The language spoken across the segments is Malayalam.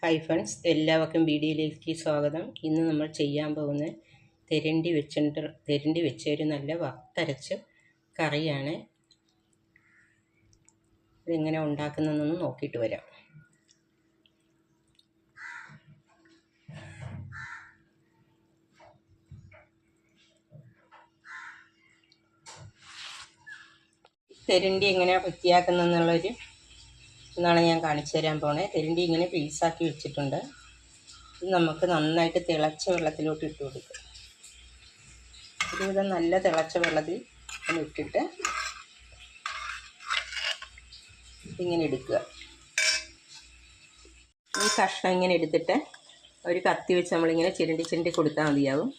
ഹായ് ഫ്രണ്ട്സ്, എല്ലാവർക്കും വീഡിയോയിലേക്ക് സ്വാഗതം. ഇന്ന് നമ്മൾ ചെയ്യാൻ പോകുന്ന തെരണ്ടി വെച്ച ഒരു നല്ല വറുത്തരച്ച കറിയാണ്. ഇതെങ്ങനെ ഉണ്ടാക്കുന്നതെന്നൊന്ന് നോക്കിയിട്ട് വരാം. തെരണ്ടി എങ്ങനെയാണ് വൃത്തിയാക്കുന്നതെന്നുള്ളൊരു എന്നാണ് ഞാൻ കാണിച്ചു തരാൻ പോണേ. തെരണ്ടി ഇങ്ങനെ പീസാക്കി വെച്ചിട്ടുണ്ട്. ഇത് നമുക്ക് നന്നായിട്ട് തിളച്ച വെള്ളത്തിലോട്ട് ഇട്ട് കൊടുക്കുക. ഒരുവിധം നല്ല തിളച്ച വെള്ളത്തിൽ ഒന്ന് ഇട്ടിട്ട് ഇങ്ങനെ എടുക്കുക. ഈ കഷ്ണം ഇങ്ങനെ എടുത്തിട്ട് ഒരു കത്തി വെച്ച് നമ്മളിങ്ങനെ ചിരണ്ടി കൊടുത്താൽ മതിയാവും.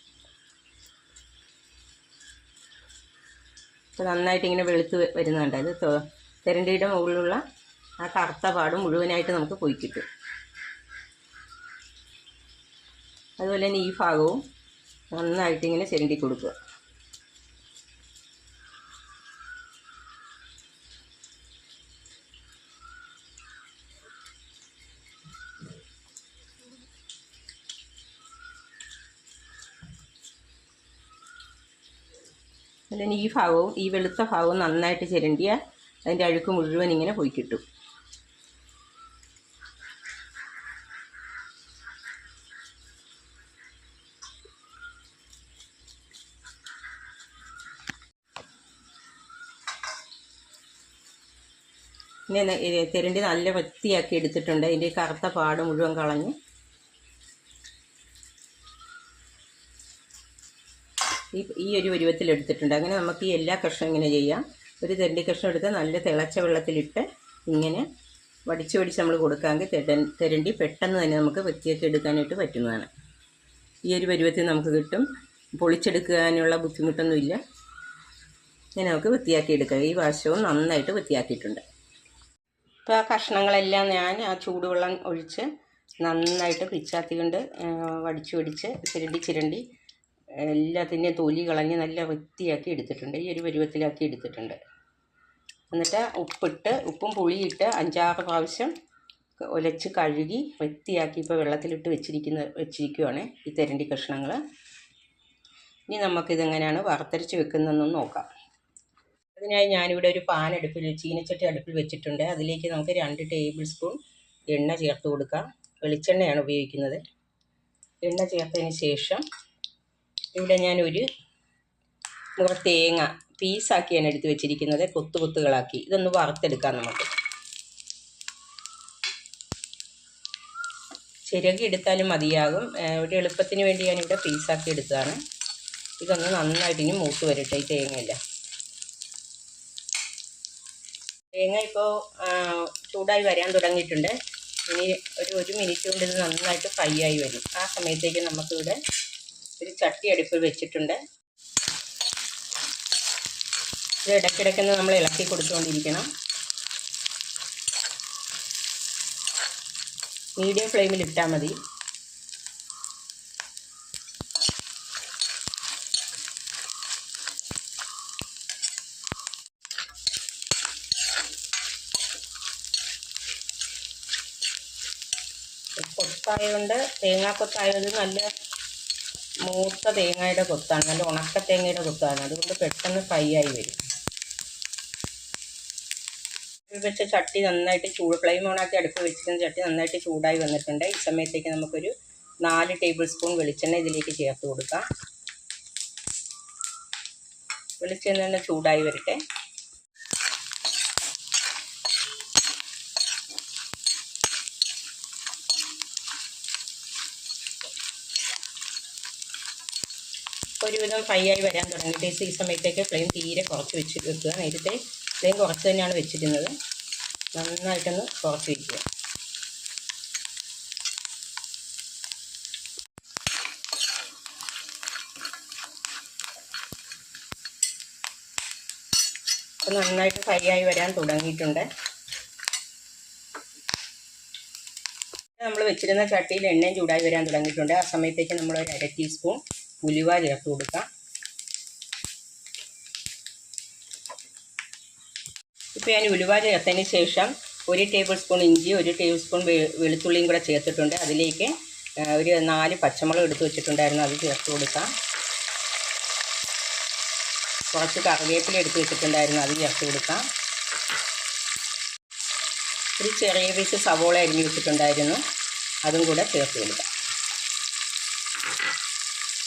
അപ്പോൾ നന്നായിട്ട് ഇങ്ങനെ വെളുത്ത് വരുന്നുണ്ട്. ഇത് തെരണ്ടിയുടെ മുകളിലുള്ള ആ കറുത്ത പാട് മുഴുവനായിട്ട് നമുക്ക് പോയി കിട്ടും. അതുപോലെ തന്നെ ഈ ഭാഗവും നന്നായിട്ട് ഇങ്ങനെ ചിരണ്ടി കൊടുക്കുക. അല്ലെങ്കിൽ ഈ ഭാഗവും ഈ വെളുത്ത ഭാഗവും നന്നായിട്ട് ചിരണ്ടിയാൽ അതിൻ്റെ അഴുക്ക് മുഴുവൻ ഇങ്ങനെ പോയി കിട്ടും. പിന്നെ തിരണ്ടി നല്ല വൃത്തിയാക്കി എടുത്തിട്ടുണ്ട്. അതിൻ്റെ കറുത്ത പാട് മുഴുവൻ കളഞ്ഞ് ഈ ഒരു പരുവത്തിൽ എടുത്തിട്ടുണ്ട്. അങ്ങനെ നമുക്ക് ഈ എല്ലാ കഷ്ണം ഇങ്ങനെ ചെയ്യാം. ഒരു തെരണ്ടി കഷ്ണം എടുത്ത് നല്ല തിളച്ച വെള്ളത്തിലിട്ട് ഇങ്ങനെ വടിച്ച് നമ്മൾ കൊടുക്കാമെങ്കിൽ തെരണ്ടി പെട്ടെന്ന് തന്നെ നമുക്ക് വൃത്തിയാക്കി എടുക്കാനായിട്ട് പറ്റുന്നതാണ്. ഈ ഒരു പരുവത്തിൽ നമുക്ക് കിട്ടും. പൊളിച്ചെടുക്കാനുള്ള ബുദ്ധിമുട്ടൊന്നുമില്ല. ഇങ്ങനെ നമുക്ക് വൃത്തിയാക്കി എടുക്കാം. ഈ വശവും നന്നായിട്ട് വൃത്തിയാക്കിയിട്ടുണ്ട്. ഇപ്പോൾ ആ കഷ്ണങ്ങളെല്ലാം ഞാൻ ആ ചൂടുവെള്ളം ഒഴിച്ച് നന്നായിട്ട് പിച്ചാത്തി കൊണ്ട് വടിച്ച് ചിരണ്ടി എല്ലാത്തിൻ്റെയും തൊലി കളഞ്ഞ് നല്ല വൃത്തിയാക്കി എടുത്തിട്ടുണ്ട്. ഈ ഒരു പരുവത്തിലാക്കി എടുത്തിട്ടുണ്ട്. എന്നിട്ട് ഉപ്പും പുളിയിട്ട് 5-6 പ്രാവശ്യം ഒലച്ച് കഴുകി വൃത്തിയാക്കി ഇപ്പോൾ വെള്ളത്തിലിട്ട് വെച്ചിരിക്കുകയാണ് ഈ തെരണ്ടി കഷ്ണങ്ങൾ. ഇനി നമുക്കിതെങ്ങനെയാണ് വറുത്തരച്ച് വെക്കുന്നതെന്ന് നോക്കാം. അതിനായി ഞാനിവിടെ ഒരു ചീനച്ചട്ടി അടുപ്പിൽ വെച്ചിട്ടുണ്ട്. അതിലേക്ക് നമുക്ക് 2 ടേബിൾ സ്പൂൺ എണ്ണ ചേർത്ത് കൊടുക്കാം. വെളിച്ചെണ്ണയാണ് ഉപയോഗിക്കുന്നത്. എണ്ണ ചേർത്തതിന് ശേഷം ഇവിടെ ഞാൻ ഒരു തേങ്ങ പീസാക്കിയാണ് എടുത്ത് വെച്ചിരിക്കുന്നത്, കൊത്തുകളാക്കി. ഇതൊന്ന് വറുത്തെടുക്കാം. നമുക്ക് ചിരകി എടുത്താലും മതിയാകും. ഒരു എളുപ്പത്തിന് വേണ്ടി ഞാനിവിടെ പീസാക്കി എടുത്തതാണ്. ഇതൊന്ന് നന്നായിട്ട് ഇനി മൂത്ത് വരട്ടെ. ഈ തേങ്ങയില്ല തേങ്ങ ഇപ്പോൾ ചൂടായി വരാൻ തുടങ്ങിയിട്ടുണ്ട്. ഇനി ഒരു മിനിറ്റ് കൊണ്ട് ഇത് നന്നായിട്ട് ഫ്രൈ ആയി വരും. ആ സമയത്തേക്ക് നമുക്കിവിടെ ഒരു ചട്ടി അടുപ്പിൽ വെച്ചിട്ടുണ്ട്. ഇത് ഇടയ്ക്കിടയ്ക്കൊന്ന് നമ്മൾ ഇളക്കി കൊടുത്തുകൊണ്ടിരിക്കണം. മീഡിയം ഫ്ലെയിമിൽ ഇട്ടാൽ മതി. കൊത്തായതുകൊണ്ട് തേങ്ങാക്കൊത്തായത് നല്ല മൂത്ത തേങ്ങയുടെ കൊത്താണ്, നല്ല ഉണക്ക തേങ്ങയുടെ കൊത്താണ്. അതുകൊണ്ട് പെട്ടെന്ന് ഫ്രൈ ആയി വരും. വെച്ച ചട്ടി നന്നായിട്ട് ഫ്ലെയിം ഓണാക്കി അടുപ്പ് വെച്ചിരുന്ന ചട്ടി നന്നായിട്ട് ചൂടായി വന്നിട്ടുണ്ട്. ഈ സമയത്തേക്ക് നമുക്കൊരു 4 ടേബിൾ സ്പൂൺ വെളിച്ചെണ്ണ ഇതിലേക്ക് ചേർത്ത് കൊടുക്കാം. വെളിച്ചെണ്ണ ചൂടായി വരട്ടെ. ഒരുവിധം ഫ്രൈ ആയി വരാൻ തുടങ്ങിയിട്ട് ഈ സമയത്തേക്ക് ഫ്ലെയിം തീരെ കുറച്ച് വെക്കുക. നേരത്തെ ഫ്ലെയിം കുറച്ച് തന്നെയാണ് വെച്ചിരുന്നത്. നന്നായിട്ടൊന്ന് കുറച്ച് വയ്ക്കുക. അപ്പോൾ നന്നായിട്ട് ഫ്രൈ ആയി വരാൻ തുടങ്ങിയിട്ടുണ്ട്. നമ്മൾ വെച്ചിരുന്ന ചട്ടിയിൽ എണ്ണയും ചൂടായി വരാൻ തുടങ്ങിയിട്ടുണ്ട്. ആ സമയത്തേക്ക് നമ്മൾ ഒരു 1/2 ടീസ്പൂൺ ഉലുവ ചേർത്ത് കൊടുക്കാം. ഇപ്പോൾ ഞാൻ ഉലുവ ചേർത്തതിന് ശേഷം 1 ടേബിൾ സ്പൂൺ ഇഞ്ചി, 1 ടേബിൾ സ്പൂൺ വെളുത്തുള്ളിയും കൂടെ ചേർത്തിട്ടുണ്ട്. അതിലേക്ക് ഒരു 4 പച്ചമുളക് എടുത്ത് വെച്ചിട്ടുണ്ടായിരുന്നു, അത് ചേർത്ത് കൊടുക്കാം. കുറച്ച് കറിവേപ്പില എടുത്ത് വെച്ചിട്ടുണ്ടായിരുന്നു, അത് ചേർത്ത് കൊടുക്കാം. ഒരു ചെറിയ പീസ് സവോള അരിഞ്ഞ് വെച്ചിട്ടുണ്ടായിരുന്നു, അതും കൂടെ ചേർത്ത് കൊടുക്കാം.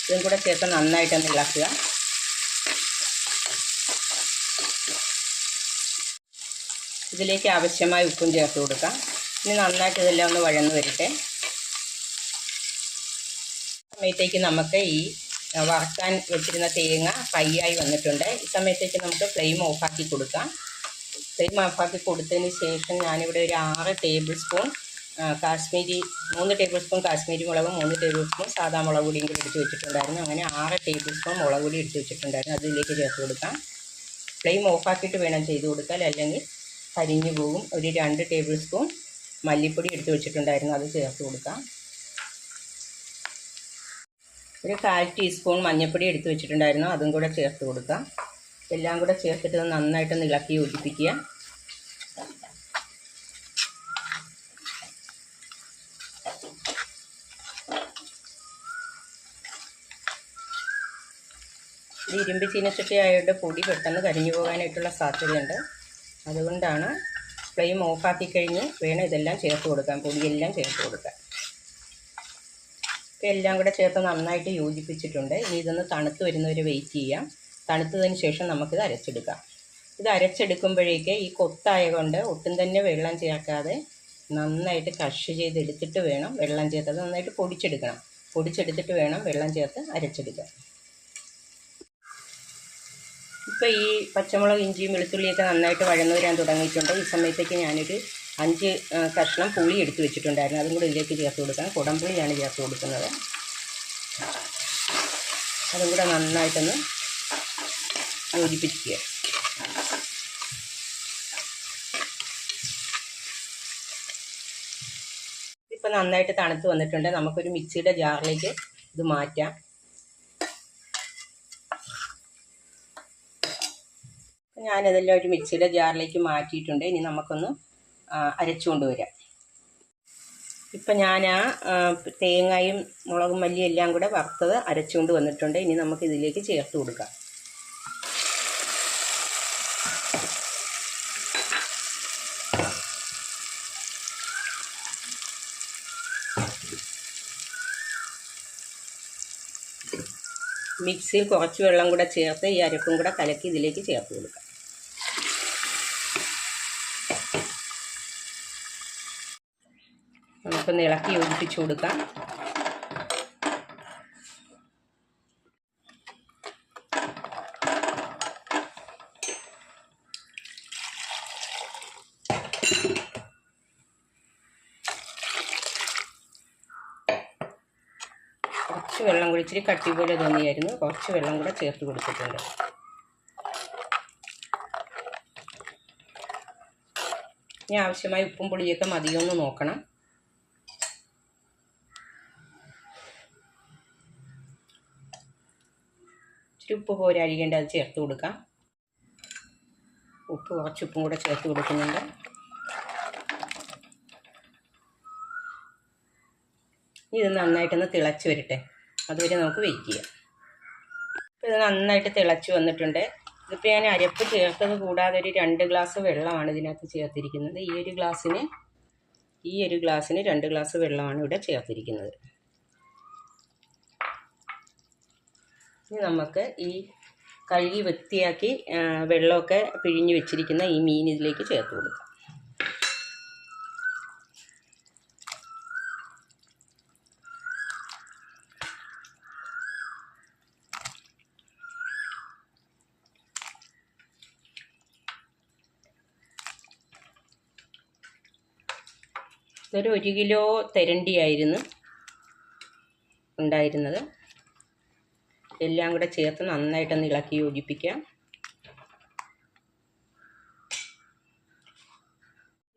ഇതും കൂടെ ചേർത്ത് നന്നായിട്ടൊന്ന് ഇളക്കുക. ഇതിലേക്ക് ആവശ്യമായ ഉപ്പും ചേർത്ത് കൊടുക്കാം. ഇനി നന്നായിട്ട് ഇതെല്ലാം ഒന്ന് വഴന്ന് വരട്ടെ. സമയത്തേക്ക് നമുക്ക് ഈ വറുക്കാൻ വെച്ചിരുന്ന തേങ്ങ ഫ്രൈ ആയി വന്നിട്ടുണ്ട്. ഈ സമയത്തേക്ക് നമുക്ക് ഫ്ലെയിം ഓഫാക്കി കൊടുക്കാം. ഫ്ലെയിം ഓഫാക്കി കൊടുത്തതിന് ശേഷം ഞാനിവിടെ ഒരു 6 table spoon 3 table spoon Kashmiri മുളകും 3 ടേബിൾ സ്പൂൺ സാദാ മുളക് പൊടിയും കൂടി എടുത്ത് വെച്ചിട്ടുണ്ടായിരുന്നു. അങ്ങനെ 6 ടേബിൾ സ്പൂൺ മുളക് പൊടി എടുത്ത് വെച്ചിട്ടുണ്ടായിരുന്നു, അതിലേക്ക് ചേർത്ത് കൊടുക്കാം. ഫ്ലെയിം ഓഫാക്കിയിട്ട് വേണം ചെയ്ത് കൊടുക്കാൻ, അല്ലെങ്കിൽ കരിഞ്ഞു പോകും. ഒരു 2 ടേബിൾ സ്പൂൺ മല്ലിപ്പൊടി എടുത്ത് വെച്ചിട്ടുണ്ടായിരുന്നു, അത് ചേർത്ത് കൊടുക്കാം. ഒരു 1/4 ടീസ്പൂൺ മഞ്ഞൾപ്പൊടി എടുത്ത് വെച്ചിട്ടുണ്ടായിരുന്നു, അതും കൂടെ ചേർത്ത് കൊടുക്കാം. എല്ലാം കൂടെ ചേർത്തിട്ട് നന്നായിട്ടൊന്ന് ഇളക്കി യോജിപ്പിക്കുക. ഇത് ഇരുമ്പ് ചീനച്ചട്ടി ആയതുകൊണ്ട് പൊടി പെട്ടെന്ന് കരിഞ്ഞു പോകാനായിട്ടുള്ള സാധ്യതയുണ്ട്. അതുകൊണ്ടാണ് ഫ്ലെയിം ഓഫാക്കി കഴിഞ്ഞ് വേണം ഇതെല്ലാം ചേർത്ത് കൊടുക്കാൻ, പൊടിയെല്ലാം ചേർത്ത് കൊടുക്കാൻ. ഇപ്പോൾ എല്ലാം കൂടെ ചേർത്ത് നന്നായിട്ട് യോജിപ്പിച്ചിട്ടുണ്ട്. ഇനി ഇതൊന്ന് തണുത്ത് വരുന്നവരെ വെയിറ്റ് ചെയ്യാം. തണുത്തതിന് ശേഷം നമുക്കിത് അരച്ചെടുക്കാം. ഇത് അരച്ചെടുക്കുമ്പോഴേക്ക് ഈ കൊത്തായ കൊണ്ട് ഒട്ടും തന്നെ വെള്ളം ചേർക്കാതെ നന്നായിട്ട് ക്രഷ് ചെയ്തെടുത്തിട്ട് വേണം വെള്ളം ചേർത്ത്, അത് നന്നായിട്ട് പൊടിച്ചെടുക്കണം. പൊടിച്ചെടുത്തിട്ട് വേണം വെള്ളം ചേർത്ത് അരച്ചെടുക്കാൻ. ഇപ്പോൾ ഈ പച്ചമുളക്, ഇഞ്ചിയും വെളുത്തുള്ളിയൊക്കെ നന്നായിട്ട് വഴന്നു വരാൻ തുടങ്ങിയിട്ടുണ്ട്. ഈ സമയത്തേക്ക് ഞാനൊരു 5 കഷ്ണം പുളി എടുത്ത് വെച്ചിട്ടുണ്ടായിരുന്നു, അതും കൂടി ഇതിലേക്ക് ചേർത്ത് കൊടുക്കാം. കുടംപുളിയാണ് ചേർത്ത് കൊടുക്കുന്നത്. അതും കൂടെ നന്നായിട്ടൊന്ന് യോജിപ്പിക്കുക. ഇപ്പോൾ നന്നായിട്ട് തണുത്ത് വന്നിട്ടുണ്ട്. നമുക്കൊരു മിക്സിയുടെ ജാറിലേക്ക് ഇത് മാറ്റാം. ഞാനതെല്ലാം ഒരു മിക്സിയുടെ ജാറിലേക്ക് മാറ്റിയിട്ടുണ്ട്. ഇനി നമുക്കൊന്ന് അരച്ചുകൊണ്ട് വരാം. ഇപ്പം ഞാൻ തേങ്ങയും മുളകും മല്ലിയും എല്ലാം കൂടെ വറുത്തത് അരച്ചുകൊണ്ട് വന്നിട്ടുണ്ട്. ഇനി നമുക്കിതിലേക്ക് ചേർത്ത് കൊടുക്കാം. മിക്സിയിൽ കുറച്ച് വെള്ളം കൂടെ ചേർത്ത് ഈ അരപ്പും കൂടെ കലക്കി ഇതിലേക്ക് ചേർത്ത് കൊടുക്കാം. നമുക്കൊന്ന് ഇളക്കി യോജിപ്പിച്ച് കൊടുക്കാം. കുറച്ച് വെള്ളം കൂടി, ഇച്ചിരി കട്ടി പോലെ തോന്നിയായിരുന്നു, കുറച്ച് വെള്ളം കൂടെ ചേർത്ത് കൊടുത്തിട്ടുണ്ട്. ഇനി ആവശ്യമായ ഉപ്പും പൊടിയൊക്കെ മതിയൊന്ന് നോക്കണം. ഇച്ചിരി ഉപ്പ് പോരായിരിക്കേണ്ട, അത് ചേർത്ത് കൊടുക്കാം. കുറച്ച് ഉപ്പും കൂടെ ചേർത്ത് കൊടുക്കുന്നുണ്ട്. ഇത് നന്നായിട്ടൊന്ന് തിളച്ച് വരട്ടെ, അതുവരെ നമുക്ക് വെയിറ്റ് ചെയ്യാം. ഇപ്പോൾ ഇത് നന്നായിട്ട് തിളച്ച് വന്നിട്ടുണ്ട്. ഇതിപ്പോൾ ഞാൻ അരപ്പ് ചേർത്തത് കൂടാതെ ഒരു 2 ഗ്ലാസ് വെള്ളമാണ് ഇതിനകത്ത് ചേർത്തിരിക്കുന്നത്. ഈ ഒരു ഗ്ലാസ്സിന് 2 ഗ്ലാസ് വെള്ളമാണ് ഇവിടെ ചേർത്തിരിക്കുന്നത്. ഇനി നമുക്ക് ഈ കഴുകി വൃത്തിയാക്കി വെള്ളമൊക്കെ പിഴിഞ്ഞ് വെച്ചിരിക്കുന്ന ഈ മീൻ ഇതിലേക്ക് ചേർത്ത് കൊടുക്കാം. ഇതൊരു 1 കിലോ തെരണ്ടിയായിരുന്നു ഉണ്ടായിരുന്നത്. എല്ലാം കൂടെ ചേർത്ത് നന്നായിട്ടൊന്ന് ഇളക്കി യോജിപ്പിക്കാം.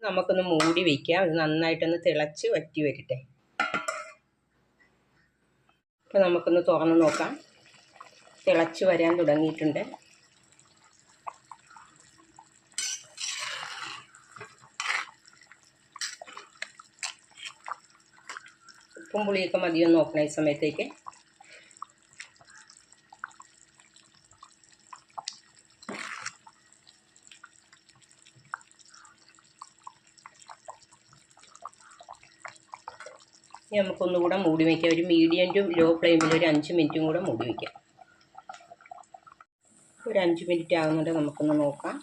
നമുക്കൊന്ന് മൂടി വയ്ക്കാം. ഇത് നന്നായിട്ടൊന്ന് തിളച്ച് വറ്റി വരട്ടെ. അപ്പോൾ നമുക്കൊന്ന് തുറന്ന് നോക്കാം. തിളച്ച് വരാൻ തുടങ്ങിയിട്ടുണ്ട്. ഉപ്പും പുളിയൊക്കെ മതിയോ നോക്കണം ഈ സമയത്തേക്ക്. ഇനി നമുക്കൊന്നുകൂടെ മൂടി വയ്ക്കാം. ഒരു മീഡിയം ടു ലോ ഫ്ലെയിമിൽ ഒരു 5 മിനിറ്റും കൂടെ മൂടി വയ്ക്കാം. ഒരു 5 മിനിറ്റ് ആകുന്നുണ്ട്, നമുക്കൊന്ന് നോക്കാം.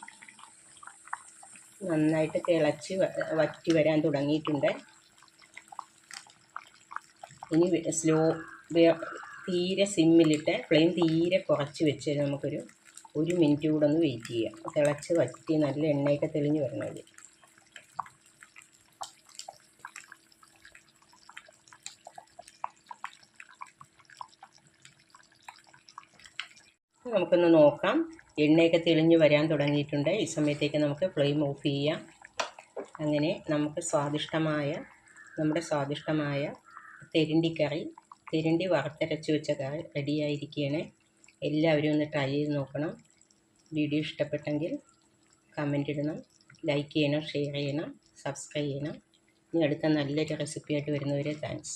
നന്നായിട്ട് തിളച്ച് വറ്റി വരാൻ തുടങ്ങിയിട്ടുണ്ട്. ഇനി തീരെ സിമ്മിലിട്ട് ഫ്ലെയിം തീരെ കുറച്ച് വെച്ച് നമുക്കൊരു 1 മിനിറ്റ് കൂടെ ഒന്ന് വെയിറ്റ് ചെയ്യാം. തിളച്ച് വറ്റി നല്ല എണ്ണയൊക്കെ തെളിഞ്ഞ് വരണത്. നമുക്കൊന്ന് നോക്കാം. എണ്ണയൊക്കെ തെളിഞ്ഞ് വരാൻ തുടങ്ങിയിട്ടുണ്ട്. ഈ സമയത്തേക്ക് നമുക്ക് ഫ്ലെയിം ഓഫ് ചെയ്യാം. അങ്ങനെ നമുക്ക് നമ്മുടെ സ്വാദിഷ്ടമായ തെരണ്ടി വറുത്തരച്ച് വെച്ച കറി റെഡിയായിരിക്കുകയാണ്. എല്ലാവരും ഒന്ന് ട്രൈ ചെയ്ത് നോക്കണം. വീഡിയോ ഇഷ്ടപ്പെട്ടെങ്കിൽ കമൻ്റ് ഇടണം, ലൈക്ക് ചെയ്യണം, ഷെയർ ചെയ്യണം, സബ്സ്ക്രൈബ് ചെയ്യണം. ഇനി അടുത്ത നല്ലൊരു റെസിപ്പിയായിട്ട് വരുന്നവരെ താങ്ക്സ്.